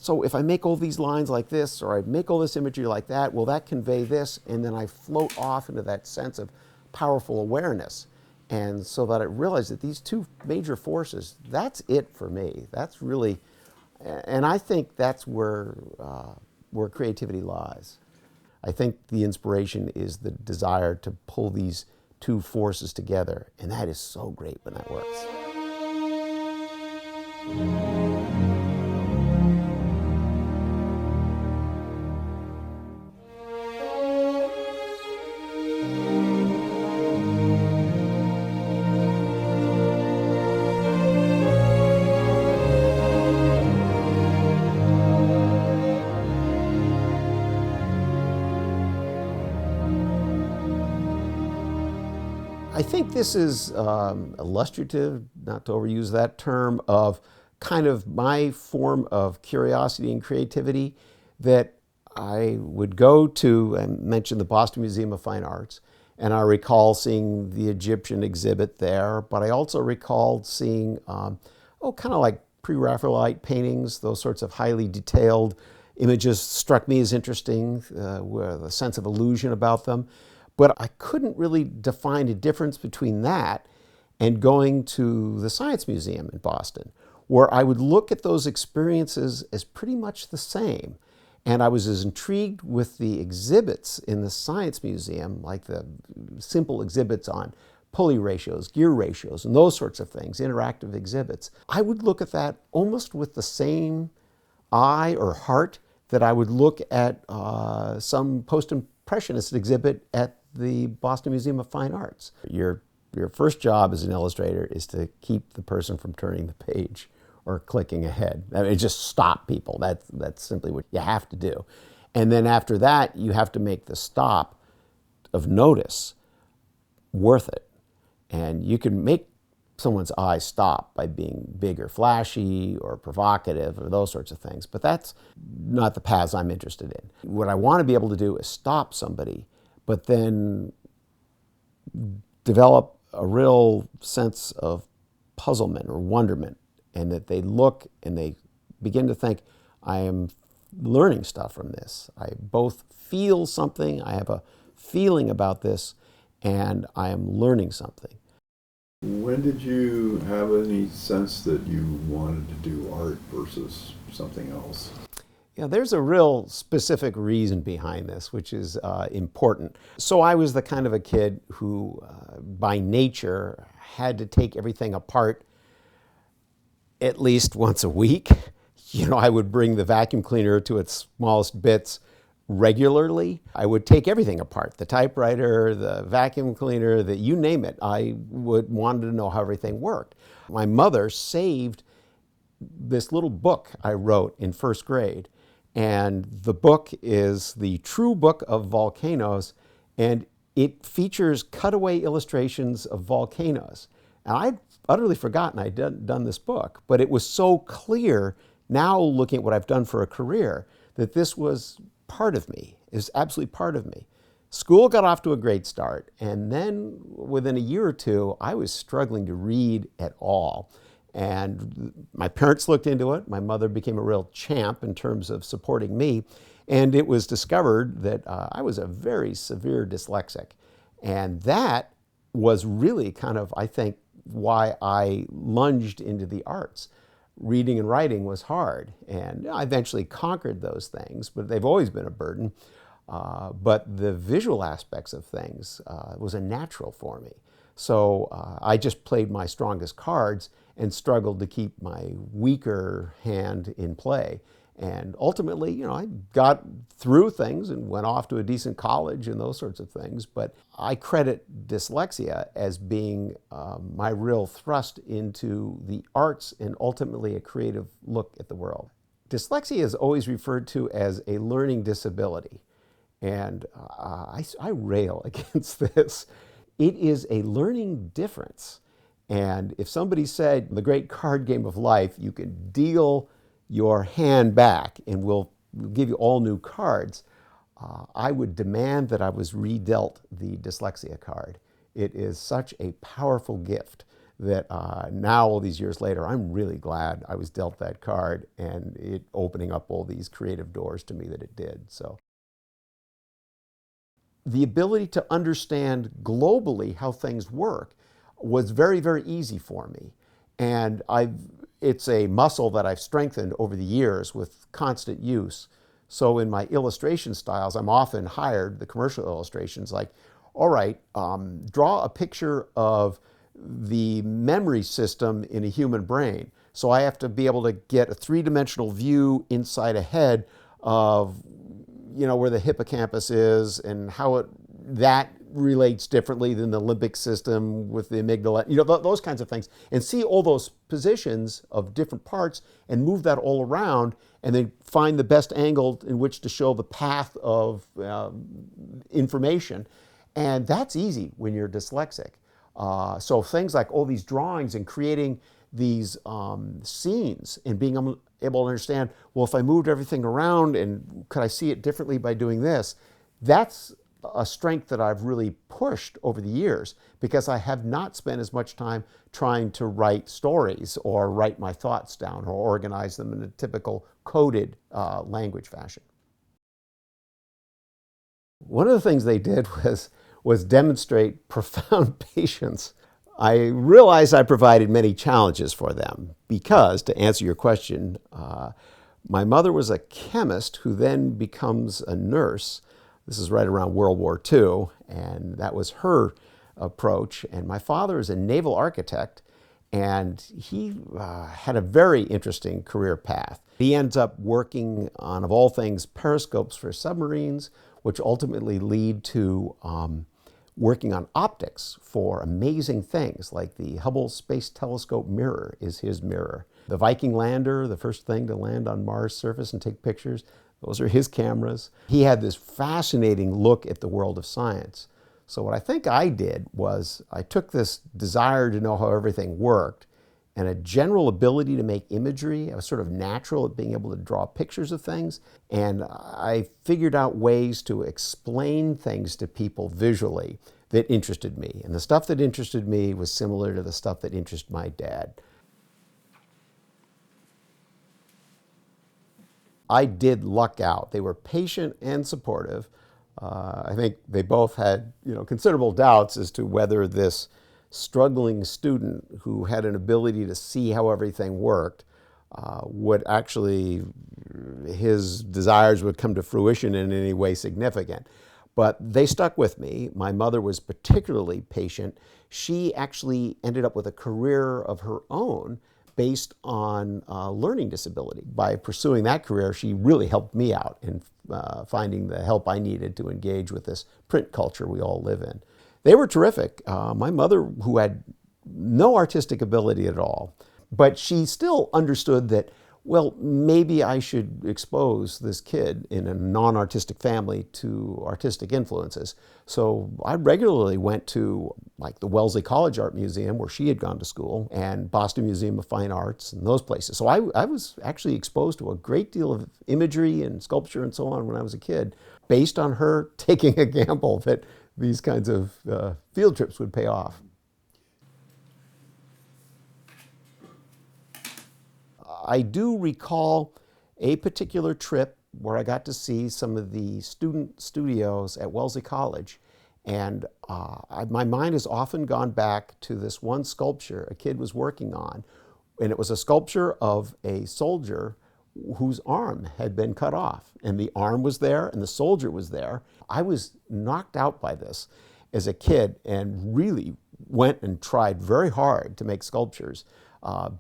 So if I make all these lines like this, or I make all this imagery like that, will that convey this? And then I float off into that sense of powerful awareness. And so that I realize that these two major forces, that's it for me. That's really, and I think that's where creativity lies. I think the inspiration is the desire to pull these two forces together, and that is so great when that works. I think this is illustrative, not to overuse that term, of kind of my form of curiosity and creativity, that I would go to, I mentioned the Boston Museum of Fine Arts, and I recall seeing the Egyptian exhibit there, but I also recalled seeing, kind of like pre-Raphaelite paintings, those sorts of highly detailed images struck me as interesting, with a sense of illusion about them. But I couldn't really define a difference between that and going to the Science Museum in Boston, where I would look at those experiences as pretty much the same. And I was as intrigued with the exhibits in the Science Museum, like the simple exhibits on pulley ratios, gear ratios, and those sorts of things, interactive exhibits. I would look at that almost with the same eye or heart that I would look at some post-impressionist exhibit at the Boston Museum of Fine Arts. Your first job as an illustrator is to keep the person from turning the page or clicking ahead. I mean, just stop people. That's simply what you have to do. And then after that, you have to make the stop of notice worth it. And you can make someone's eyes stop by being big or flashy or provocative or those sorts of things. But that's not the paths I'm interested in. What I want to be able to do is stop somebody, but then develop a real sense of puzzlement or wonderment, and that they look and they begin to think, I am learning stuff from this. I both feel something, I have a feeling about this, and I am learning something. When did you have any sense that you wanted to do art versus something else? Yeah, there's a real specific reason behind this, which is important. So I was the kind of a kid who, by nature, had to take everything apart at least once a week. You know, I would bring the vacuum cleaner to its smallest bits regularly. I would take everything apart, the typewriter, the vacuum cleaner, you name it. I wanted to know how everything worked. My mother saved this little book I wrote in first grade. And the book is the True Book of Volcanoes, and it features cutaway illustrations of volcanoes. And I'd utterly forgotten I'd done this book, but it was so clear now looking at what I've done for a career that this was part of me. It was absolutely part of me. School got off to a great start, and then within a year or two, I was struggling to read at all. And my parents looked into it. My mother became a real champ in terms of supporting me. And it was discovered that I was a very severe dyslexic. And that was really kind of, I think, why I lunged into the arts. Reading and writing was hard. And I eventually conquered those things, but they've always been a burden. But the visual aspects of things was a natural for me. So I just played my strongest cards and struggled to keep my weaker hand in play. And ultimately, you know, I got through things and went off to a decent college and those sorts of things. But I credit dyslexia as being my real thrust into the arts and ultimately a creative look at the world. Dyslexia is always referred to as a learning disability. And I rail against this. It is a learning difference. And if somebody said, in the great card game of life, you can deal your hand back and we'll give you all new cards, I would demand that I was redealt the dyslexia card. It is such a powerful gift that now, all these years later, I'm really glad I was dealt that card and it opening up all these creative doors to me that it did. So the ability to understand globally how things work was very, very easy for me. And it's a muscle that I've strengthened over the years with constant use. So in my illustration styles, I'm often hired, the commercial illustrations, like, all right, draw a picture of the memory system in a human brain. So I have to be able to get a three-dimensional view inside a head of, where the hippocampus is and how that relates differently than the limbic system with the amygdala, those kinds of things, and see all those positions of different parts and move that all around and then find the best angle in which to show the path of information. And that's easy when you're dyslexic. So things like all these drawings and creating these scenes and being able to understand, well, if I moved everything around and could I see it differently by doing this, that's a strength that I've really pushed over the years because I have not spent as much time trying to write stories or write my thoughts down or organize them in a typical coded language fashion. One of the things they did was demonstrate profound patience. I realized I provided many challenges for them because, to answer your question, my mother was a chemist who then becomes a nurse. This is right around World War II, and that was her approach. And my father is a naval architect, and he had a very interesting career path. He ends up working on, of all things, periscopes for submarines, which ultimately lead to working on optics for amazing things like the Hubble Space Telescope mirror is his mirror. The Viking lander, the first thing to land on Mars' surface and take pictures, those are his cameras. He had this fascinating look at the world of science. So what I think I did was I took this desire to know how everything worked and a general ability to make imagery. I was sort of natural at being able to draw pictures of things. And I figured out ways to explain things to people visually that interested me. And the stuff that interested me was similar to the stuff that interested my dad. I did luck out. They were patient and supportive. I think they both had, considerable doubts as to whether this struggling student who had an ability to see how everything worked would actually, his desires would come to fruition in any way significant. But they stuck with me. My mother was particularly patient. She actually ended up with a career of her own based on learning disability. By pursuing that career, she really helped me out in finding the help I needed to engage with this print culture we all live in. They were terrific. My mother, who had no artistic ability at all, but she still understood that, well, maybe I should expose this kid in a non-artistic family to artistic influences. So I regularly went to like the Wellesley College Art Museum where she had gone to school and Boston Museum of Fine Arts and those places. So I was actually exposed to a great deal of imagery and sculpture and so on when I was a kid based on her taking a gamble that these kinds of field trips would pay off. I do recall a particular trip where I got to see some of the student studios at Wellesley College. And my mind has often gone back to this one sculpture a kid was working on. And it was a sculpture of a soldier whose arm had been cut off. And the arm was there and the soldier was there. I was knocked out by this as a kid and really went and tried very hard to make sculptures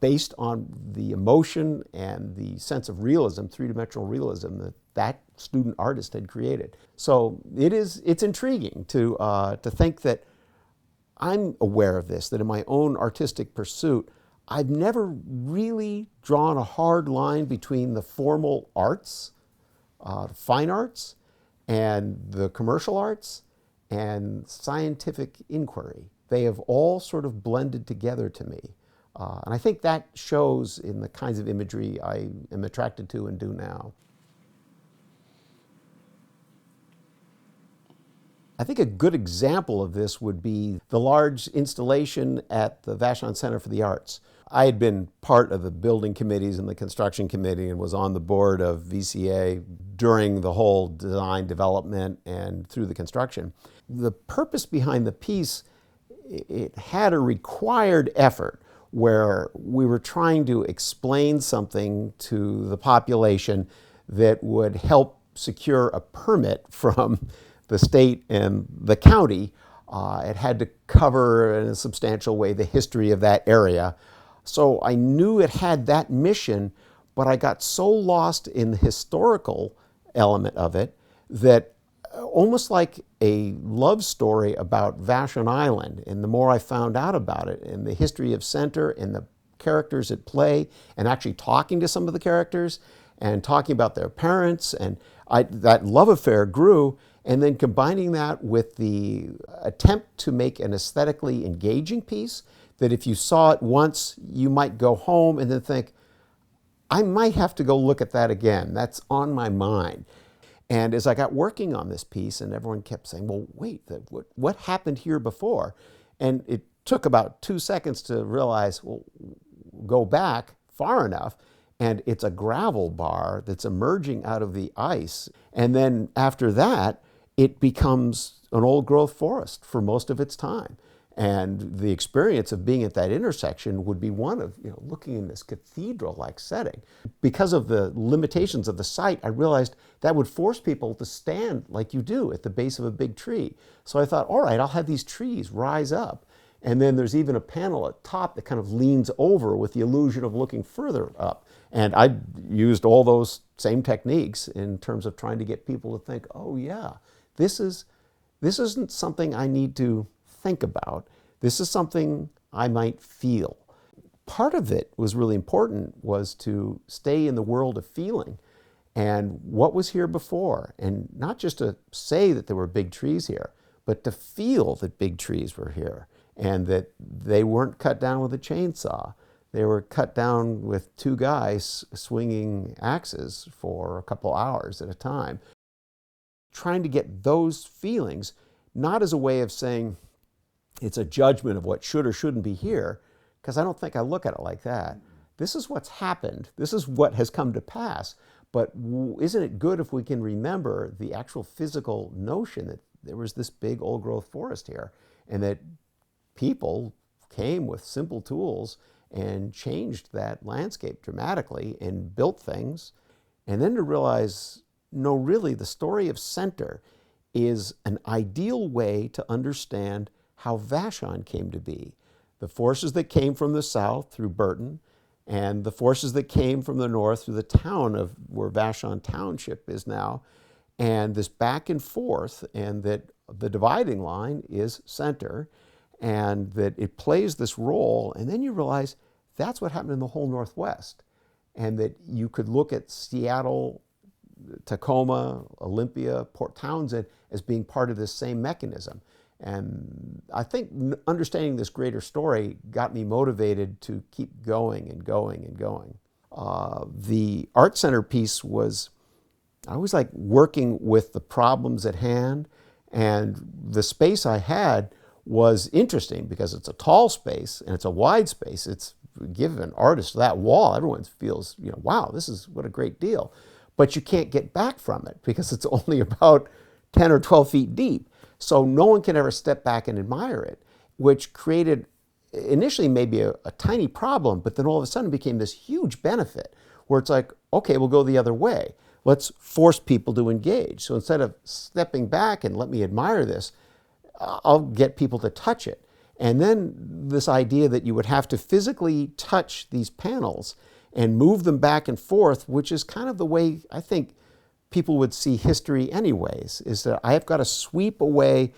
based on the emotion and the sense of realism, three-dimensional realism that student artist had created. So it's intriguing to think that I'm aware of this, that in my own artistic pursuit, I've never really drawn a hard line between the formal arts, fine arts, and the commercial arts, and scientific inquiry. They have all sort of blended together to me. And I think that shows in the kinds of imagery I am attracted to and do now. I think a good example of this would be the large installation at the Vashon Center for the Arts. I had been part of the building committees and the construction committee and was on the board of VCA during the whole design development and through the construction. The purpose behind the piece, it had a required effort where we were trying to explain something to the population that would help secure a permit from the state and the county. It had to cover in a substantial way the history of that area. So I knew it had that mission, but I got so lost in the historical element of it that almost like a love story about Vashon Island. And the more I found out about it and the history of Center and the characters at play and actually talking to some of the characters and talking about their parents, and that love affair grew. And then combining that with the attempt to make an aesthetically engaging piece that if you saw it once, you might go home and then think, I might have to go look at that again. That's on my mind. And as I got working on this piece, and everyone kept saying, well, wait, what happened here before? And it took about 2 seconds to realize, well, go back far enough, and it's a gravel bar that's emerging out of the ice. And then after that, it becomes an old growth forest for most of its time. And the experience of being at that intersection would be one of, looking in this cathedral-like setting. Because of the limitations of the site, I realized that would force people to stand like you do at the base of a big tree. So I thought, all right, I'll have these trees rise up. And then there's even a panel at top that kind of leans over with the illusion of looking further up. And I used all those same techniques in terms of trying to get people to think, oh yeah, this isn't something I need to think about. This is something I might feel. Part of it was really important was to stay in the world of feeling and what was here before, and not just to say that there were big trees here, but to feel that big trees were here and that they weren't cut down with a chainsaw. They were cut down with two guys swinging axes for a couple hours at a time. Trying to get those feelings, not as a way of saying it's a judgment of what should or shouldn't be here, because I don't think I look at it like that. This is what's happened. This is what has come to pass. But isn't it good if we can remember the actual physical notion that there was this big old growth forest here, and that people came with simple tools and changed that landscape dramatically and built things. And then to realize, no, really, the story of Center is an ideal way to understand how Vashon came to be. The forces that came from the south through Burton, and the forces that came from the north through the town of where Vashon Township is now, and this back and forth, and that the dividing line is Center, and that it plays this role. And then you realize that's what happened in the whole Northwest, and that you could look at Seattle, Tacoma, Olympia, Port Townsend as being part of this same mechanism. And I think understanding this greater story got me motivated to keep going and going and going. The art center piece was, I was like working with the problems at hand, and the space I had was interesting because it's a tall space and it's a wide space. It's give an artist that wall, everyone feels, wow, this is what a great deal. But you can't get back from it because it's only about 10 or 12 feet deep. So no one can ever step back and admire it, which created initially maybe a tiny problem, but then all of a sudden became this huge benefit where it's like, okay, we'll go the other way. Let's force people to engage. So instead of stepping back and let me admire this, I'll get people to touch it. And then this idea that you would have to physically touch these panels and move them back and forth, which is kind of the way I think people would see history anyways, is that I have got to sweep away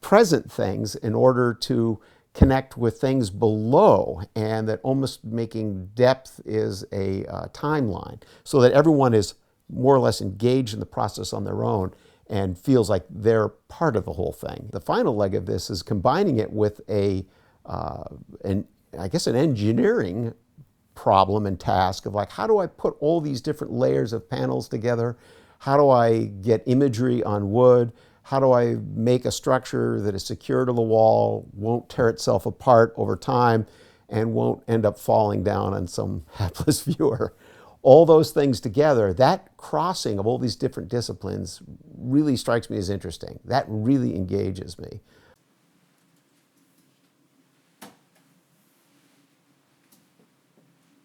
present things in order to connect with things below, and that almost making depth is a timeline, so that everyone is more or less engaged in the process on their own and feels like they're part of the whole thing. The final leg of this is combining it with an engineering problem and task of like, how do I put all these different layers of panels together? How do I get imagery on wood? How do I make a structure that is secure to the wall, won't tear itself apart over time, and won't end up falling down on some hapless viewer? All those things together, that crossing of all these different disciplines really strikes me as interesting. That really engages me.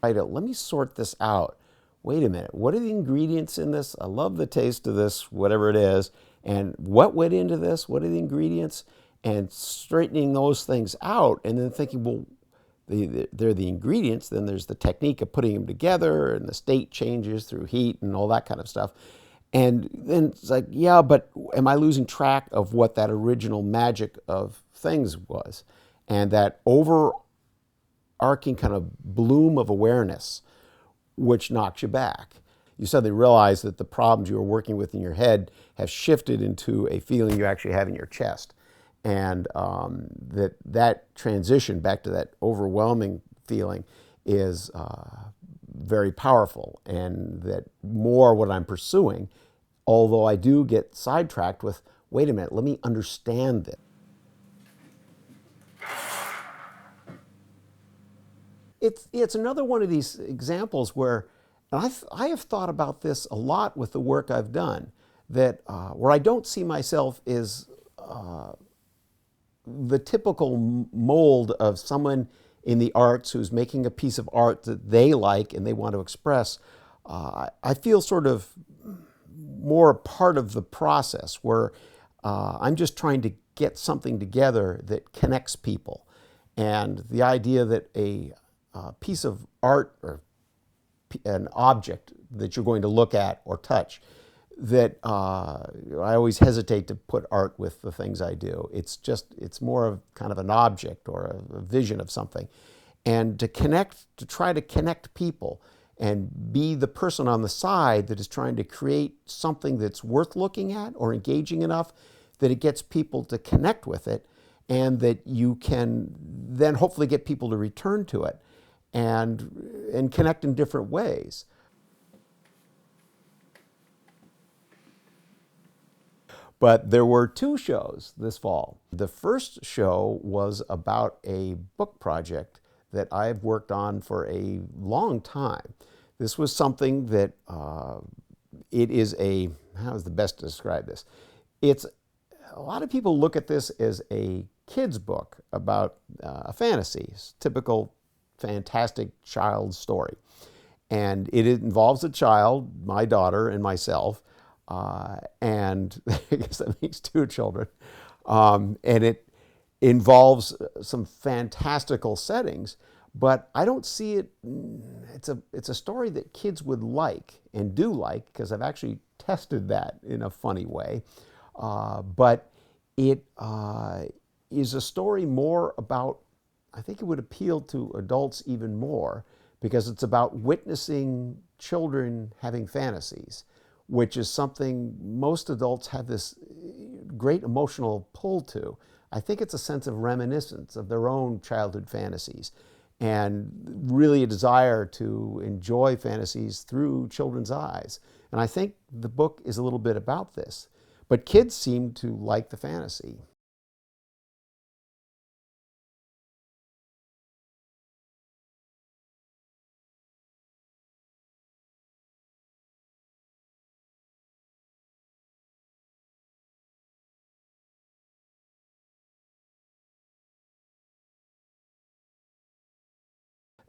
Let me sort this out. Wait a minute, what are the ingredients in this? I love the taste of this, whatever it is. And what went into this? What are the ingredients? And straightening those things out and then thinking, well, they're the ingredients, then there's the technique of putting them together and the state changes through heat and all that kind of stuff. And then it's like, yeah, but am I losing track of what that original magic of things was? And that overarching kind of bloom of awareness, which knocks you back. You suddenly realize that the problems you were working with in your head have shifted into a feeling you actually have in your chest. And that transition back to that overwhelming feeling is very powerful, and that more what I'm pursuing, although I do get sidetracked with, wait a minute, let me understand this. It's another one of these examples where, and I have thought about this a lot with the work I've done, that where I don't see myself as the typical mold of someone in the arts who's making a piece of art that they like and they want to express. I feel sort of more a part of the process where I'm just trying to get something together that connects people. And the idea that a piece of art or an object that you're going to look at or touch, that I always hesitate to put art with the things I do. It's more of kind of an object or a vision of something. And to try to connect people and be the person on the side that is trying to create something that's worth looking at or engaging enough that it gets people to connect with it, and that you can then hopefully get people to return to it and connect in different ways. But there were two shows this fall. The first show was about a book project that I've worked on for a long time. This was something that it is how is the best to describe this? It's, a lot of people look at this as a kid's book about a fantasy, typical fantastic child story. And it involves a child, my daughter and myself, and I guess that makes two children. And it involves some fantastical settings, but I don't see it, it's a story that kids would like and do like, because I've actually tested that in a funny way. But it is a story more about, I think it would appeal to adults even more, because it's about witnessing children having fantasies, which is something most adults have this great emotional pull to. I think it's a sense of reminiscence of their own childhood fantasies, and really a desire to enjoy fantasies through children's eyes. And I think the book is a little bit about this. But kids seem to like the fantasy.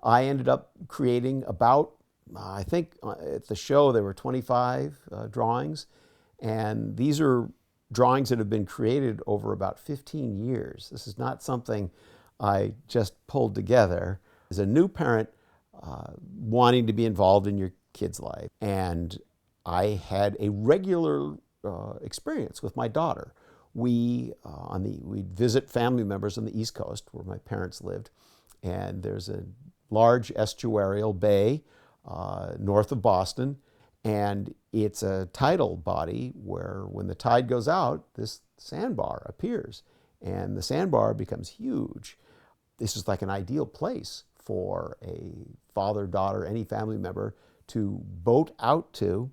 I ended up creating about, I think at the show there were 25 drawings, and these are drawings that have been created over about 15 years. This is not something I just pulled together. As a new parent wanting to be involved in your kid's life, and I had a regular experience with my daughter. We'd visit family members on the East Coast where my parents lived, and there's a large estuarial bay north of Boston, and it's a tidal body where when the tide goes out, this sandbar appears, and the sandbar becomes huge. This is like an ideal place for a father, daughter, any family member to boat out to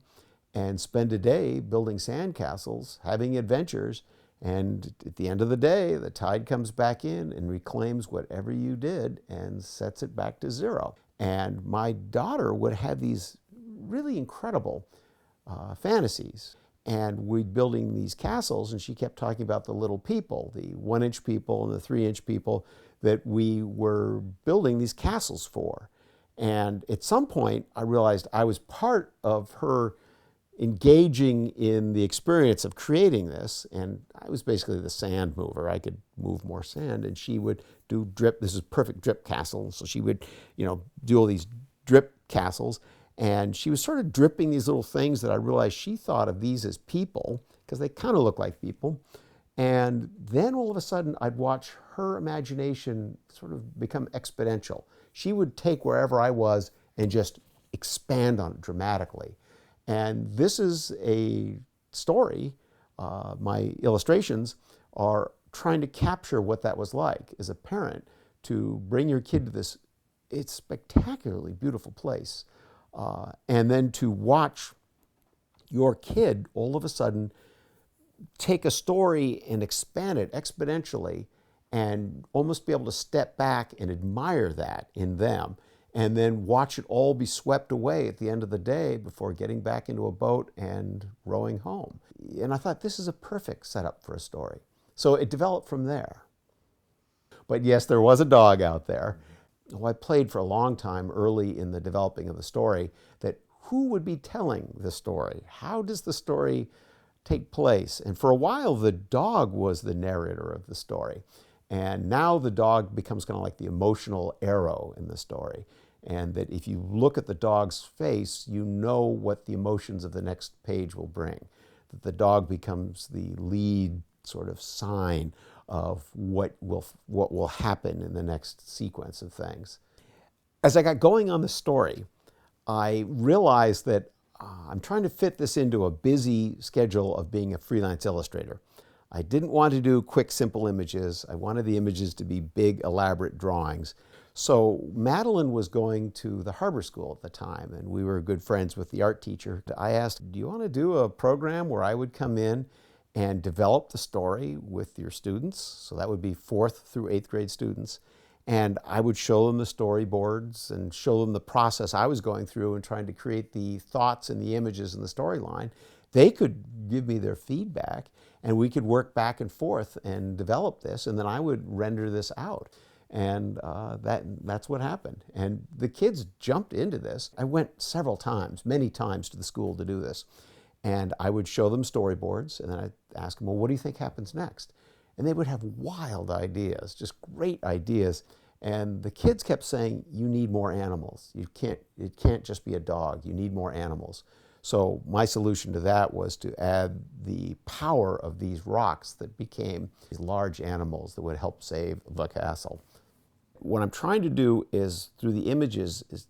and spend a day building sandcastles, having adventures, and at the end of the day, the tide comes back in and reclaims whatever you did and sets it back to zero. And my daughter would have these really incredible fantasies. And we'd building these castles, and she kept talking about the little people, the 1-inch people and the 3-inch people that we were building these castles for. And at some point, I realized I was part of her engaging in the experience of creating this, and I was basically the sand mover. I could move more sand, and she would do drip. This is perfect drip castle, so she would, do all these drip castles, and she was sort of dripping these little things that I realized she thought of these as people because they kind of look like people. And then all of a sudden, I'd watch her imagination sort of become exponential. She would take wherever I was and just expand on it dramatically. And this is a story. My illustrations are trying to capture what that was like as a parent to bring your kid to this, it's spectacularly beautiful place. And then to watch your kid all of a sudden take a story and expand it exponentially and almost be able to step back and admire that in them, and then watch it all be swept away at the end of the day before getting back into a boat and rowing home. And I thought, this is a perfect setup for a story. So it developed from there. But yes, there was a dog out there. Well, I played for a long time early in the developing of the story that who would be telling the story? How does the story take place? And for a while, the dog was the narrator of the story. And now the dog becomes kind of like the emotional arrow in the story. And that if you look at the dog's face, you know what the emotions of the next page will bring. That the dog becomes the lead sort of sign of what will happen in the next sequence of things. As I got going on the story, I realized that I'm trying to fit this into a busy schedule of being a freelance illustrator. I didn't want to do quick, simple images. I wanted the images to be big, elaborate drawings. So Madeline was going to the Harbor School at the time, and we were good friends with the art teacher. I asked, do you want to do a program where I would come in and develop the story with your students? So that would be 4th through 8th grade students. And I would show them the storyboards and show them the process I was going through and trying to create the thoughts and the images and the storyline. They could give me their feedback, and we could work back and forth and develop this, and then I would render this out. And that's what happened. And the kids jumped into this. I went several times, many times to the school to do this. And I would show them storyboards, and then I'd ask them, well, what do you think happens next? And they would have wild ideas, just great ideas. And the kids kept saying, you need more animals. It can't just be a dog. You need more animals. So my solution to that was to add the power of these rocks that became these large animals that would help save the castle. What I'm trying to do is, through the images, is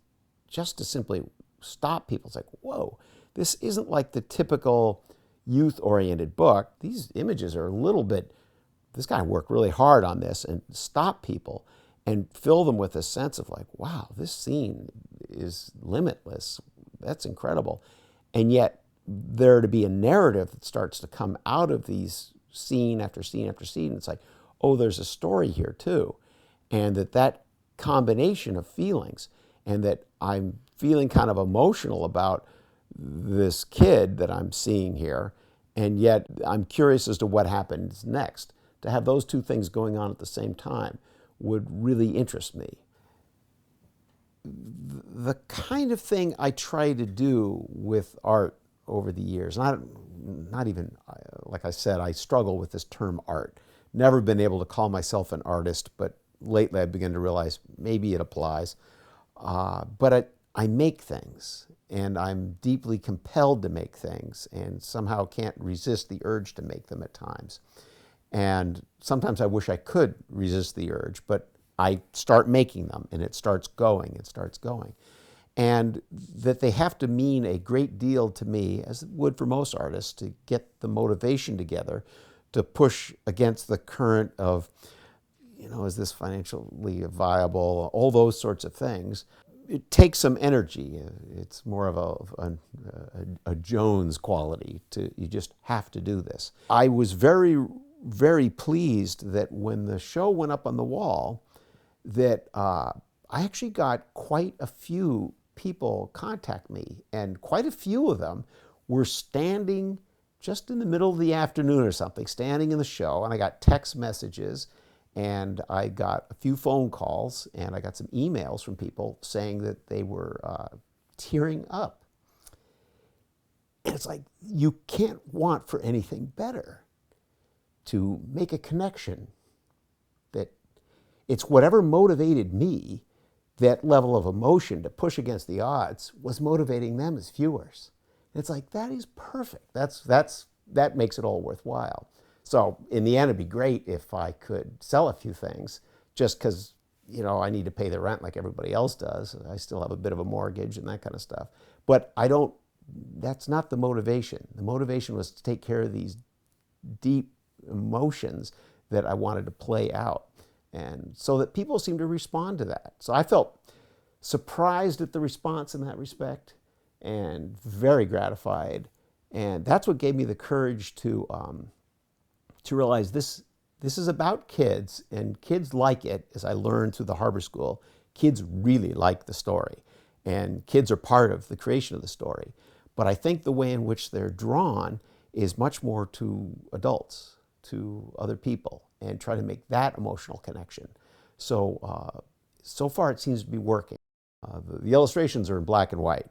just to simply stop people. It's like, whoa, this isn't like the typical youth-oriented book. These images are a little bit, this guy worked really hard on this, and stop people and fill them with a sense of like, wow, this scene is limitless. That's incredible. And yet there to be a narrative that starts to come out of these scene after scene after scene. It's like, oh, there's a story here too. And that combination of feelings, and that I'm feeling kind of emotional about this kid that I'm seeing here, and yet I'm curious as to what happens next. To have those two things going on at the same time would really interest me. The kind of thing I try to do with art over the years, not even, like I said, I struggle with this term art. Never been able to call myself an artist, but lately I've begun to realize maybe it applies. But I make things, and I'm deeply compelled to make things, and somehow can't resist the urge to make them at times. And sometimes I wish I could resist the urge, but I start making them, and it starts going. And that they have to mean a great deal to me, as it would for most artists, to get the motivation together to push against the current of, is this financially viable, all those sorts of things. it takes some energy. It's more of a Jones quality. You just have to do this. I was very, very pleased that when the show went up on the wall, that I actually got quite a few people contact me, and quite a few of them were standing just in the middle of the afternoon or something, standing in the show, and I got text messages, and I got a few phone calls, and I got some emails from people saying that they were tearing up. And it's like, you can't want for anything better to make a connection that it's whatever motivated me, that level of emotion to push against the odds, was motivating them as viewers. And it's like, that is perfect. That makes it all worthwhile. So in the end, it'd be great if I could sell a few things, just because, I need to pay the rent like everybody else does. I still have a bit of a mortgage and that kind of stuff. But that's not the motivation. The motivation was to take care of these deep emotions that I wanted to play out. And so that people seem to respond to that. So I felt surprised at the response in that respect, and very gratified. And that's what gave me the courage to realize this is about kids, and kids like it. As I learned through the Harbor School, kids really like the story, and kids are part of the creation of the story. But I think the way in which they're drawn is much more to adults, to other people, and try to make that emotional connection. So, so far it seems to be working. The illustrations are in black and white,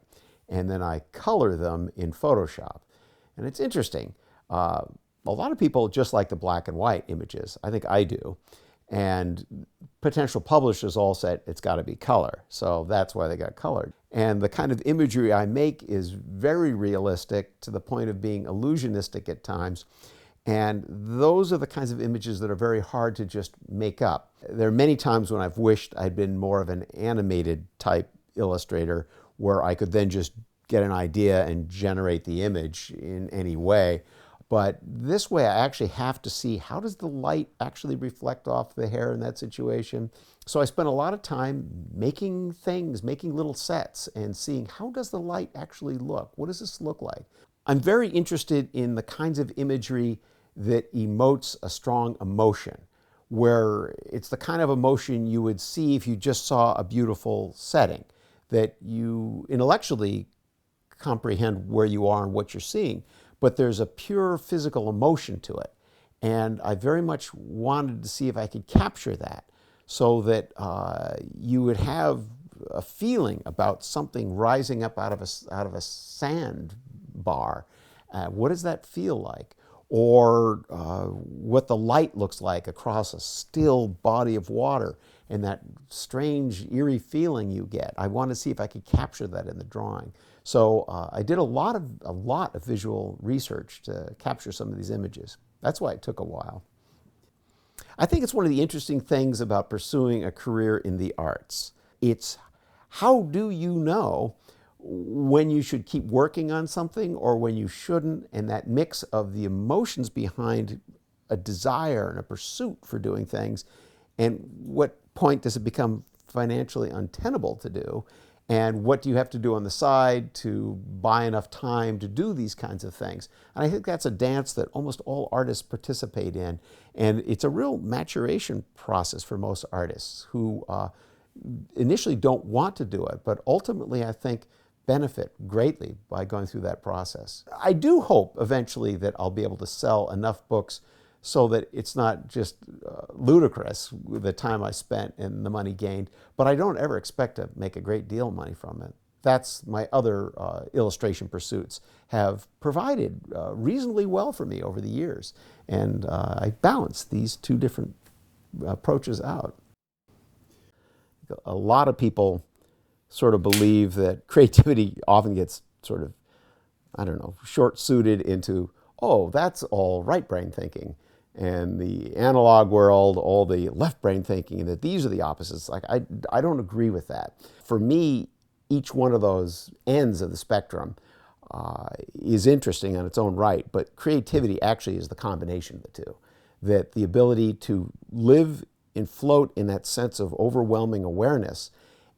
and then I color them in Photoshop. And it's interesting. A lot of people just like the black and white images. I think I do. And potential publishers all said it's got to be color. So that's why they got colored. And the kind of imagery I make is very realistic, to the point of being illusionistic at times. And those are the kinds of images that are very hard to just make up. There are many times when I've wished I'd been more of an animated type illustrator, where I could then just get an idea and generate the image in any way. But this way I actually have to see, how does the light actually reflect off the hair in that situation? So I spent a lot of time making things, making little sets, and seeing, how does the light actually look? What does this look like? I'm very interested in the kinds of imagery that emotes a strong emotion, where it's the kind of emotion you would see if you just saw a beautiful setting, that you intellectually comprehend where you are and what you're seeing, but there's a pure physical emotion to it. And I very much wanted to see if I could capture that, so that you would have a feeling about something rising up out of a sand bar. What does that feel like? Or what the light looks like across a still body of water, and that strange, eerie feeling you get. I want to see if I could capture that in the drawing. So I did a lot of visual research to capture some of these images. That's why it took a while. I think it's one of the interesting things about pursuing a career in the arts. It's, how do you know when you should keep working on something or when you shouldn't, and that mix of the emotions behind a desire and a pursuit for doing things, and what point does it become financially untenable to do, and what do you have to do on the side to buy enough time to do these kinds of things. And I think that's a dance that almost all artists participate in, and it's a real maturation process for most artists who initially don't want to do it, but ultimately I think benefit greatly by going through that process. I do hope eventually that I'll be able to sell enough books so that it's not just ludicrous the time I spent and the money gained, but I don't ever expect to make a great deal of money from it. That's my other illustration pursuits have provided reasonably well for me over the years, and I balance these two different approaches out. A lot of people sort of believe that creativity often gets sort of, I don't know, short-suited into, oh, that's all right brain thinking, and the analog world, all the left brain thinking, and that these are the opposites. Like, I don't agree with that. For me, each one of those ends of the spectrum is interesting on its own right, but creativity actually is the combination of the two. That the ability to live and float in that sense of overwhelming awareness,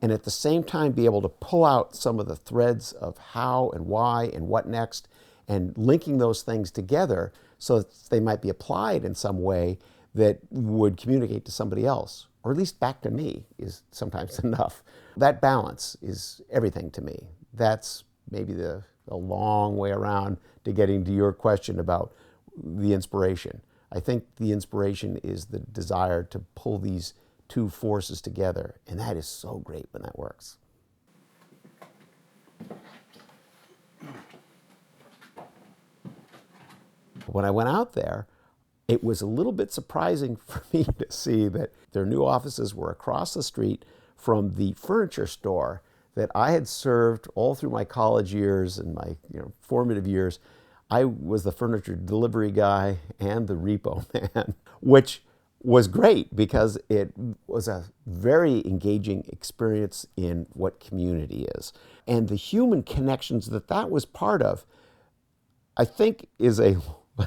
and at the same time be able to pull out some of the threads of how and why and what next, and linking those things together so that they might be applied in some way that would communicate to somebody else, or at least back to me, is sometimes enough. That balance is everything to me. That's maybe the long way around to getting to your question about the inspiration. I think the inspiration is the desire to pull these two forces together, and that is so great when that works. When I went out there, it was a little bit surprising for me to see that their new offices were across the street from the furniture store that I had served all through my college years and my formative years. I was the furniture delivery guy and the repo man, which was great because it was a very engaging experience in what community is. And the human connections that was part of, I think, is a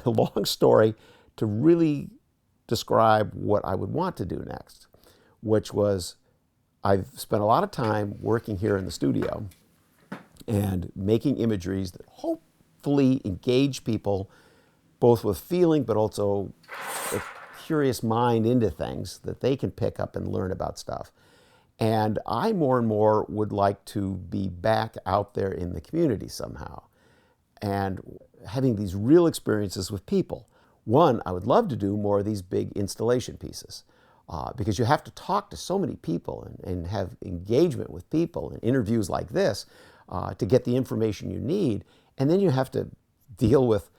long story to really describe what I would want to do next, which was I've spent a lot of time working here in the studio and making imageries that hopefully engage people both with feeling but also a curious mind into things that they can pick up and learn about stuff. And I more and more would like to be back out there in the community somehow and having these real experiences with people. One, I would love to do more of these big installation pieces because you have to talk to so many people and have engagement with people and interviews like this to get the information you need. And then you have to deal with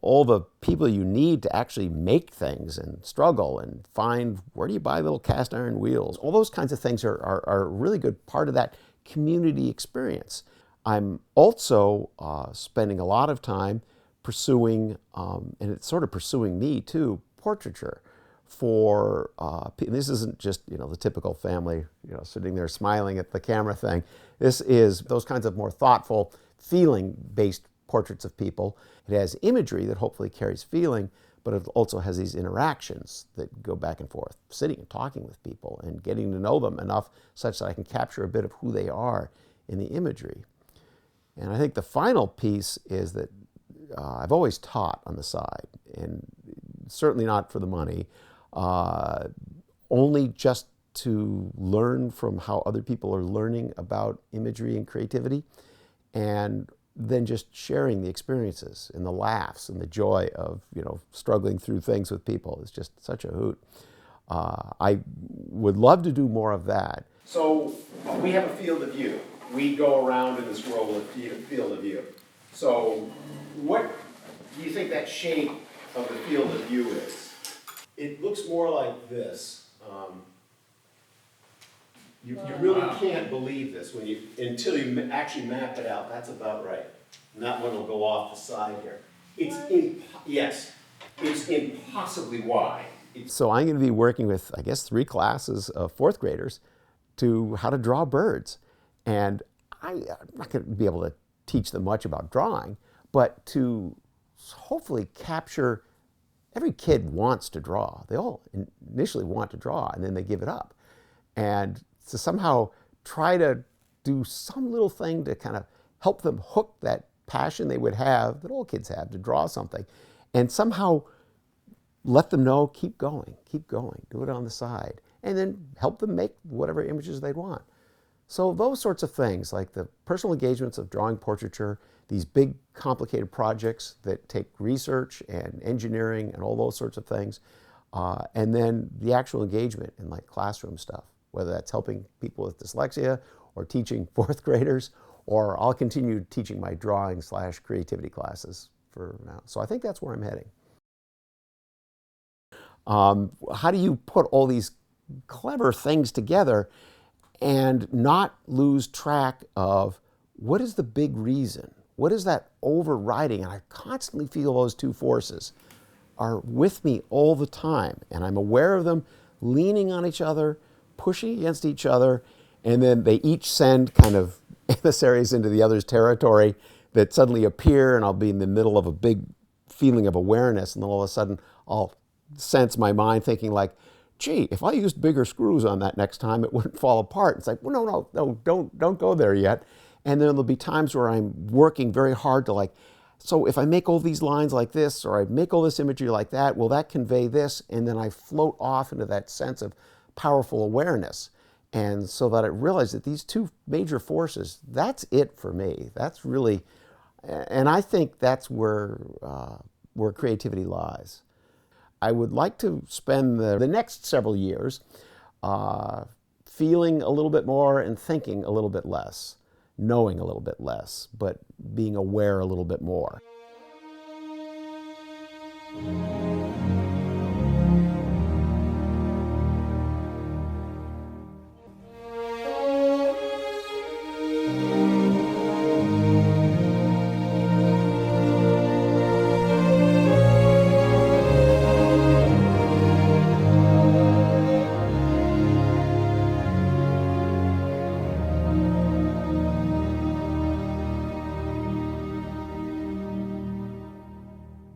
all the people you need to actually make things and struggle and find where do you buy little cast iron wheels. All those kinds of things are a really good part of that community experience. I'm also spending a lot of time pursuing, and it's sort of pursuing me too, portraiture for, this isn't just, the typical family, sitting there smiling at the camera thing. This is those kinds of more thoughtful, feeling-based portraits of people. It has imagery that hopefully carries feeling, but it also has these interactions that go back and forth, sitting and talking with people and getting to know them enough such that I can capture a bit of who they are in the imagery. And I think the final piece is that I've always taught on the side, and certainly not for the money, only just to learn from how other people are learning about imagery and creativity, and then just sharing the experiences and the laughs and the joy of struggling through things with people is just such a hoot. I would love to do more of that. So we have a field of view. We go around in this world with a field of view. So what do you think that shape of the field of view is? It looks more like this. You really can't believe this until you actually map it out. That's about right. And that one will go off the side here. Yes, it's impossibly wide. So I'm going to be working with, I guess, 3 classes of 4th graders to how to draw birds. And I'm not going to be able to teach them much about drawing, but to hopefully capture, every kid wants to draw. They all initially want to draw, and then they give it up. And to somehow try to do some little thing to kind of help them hook that passion they would have, that all kids have, to draw something, and somehow let them know, keep going, do it on the side, and then help them make whatever images they want. So those sorts of things, like the personal engagements of drawing portraiture, these big complicated projects that take research and engineering and all those sorts of things, and then the actual engagement in like classroom stuff, whether that's helping people with dyslexia or teaching 4th graders, or I'll continue teaching my drawing/creativity classes for now. So I think that's where I'm heading. How do you put all these clever things together and not lose track of what is the big reason? What is that overriding? And I constantly feel those two forces are with me all the time. And I'm aware of them leaning on each other, pushing against each other, and then they each send kind of emissaries into the other's territory that suddenly appear, and I'll be in the middle of a big feeling of awareness, and then all of a sudden I'll sense my mind thinking like, gee, if I used bigger screws on that next time, it wouldn't fall apart. It's like, well, no, don't go there yet. And then there'll be times where I'm working very hard to like, so if I make all these lines like this, or I make all this imagery like that, will that convey this? And then I float off into that sense of powerful awareness. And so that I realize that these two major forces, that's it for me. That's really, and I think that's where creativity lies. I would like to spend the next several years feeling a little bit more and thinking a little bit less, knowing a little bit less, but being aware a little bit more.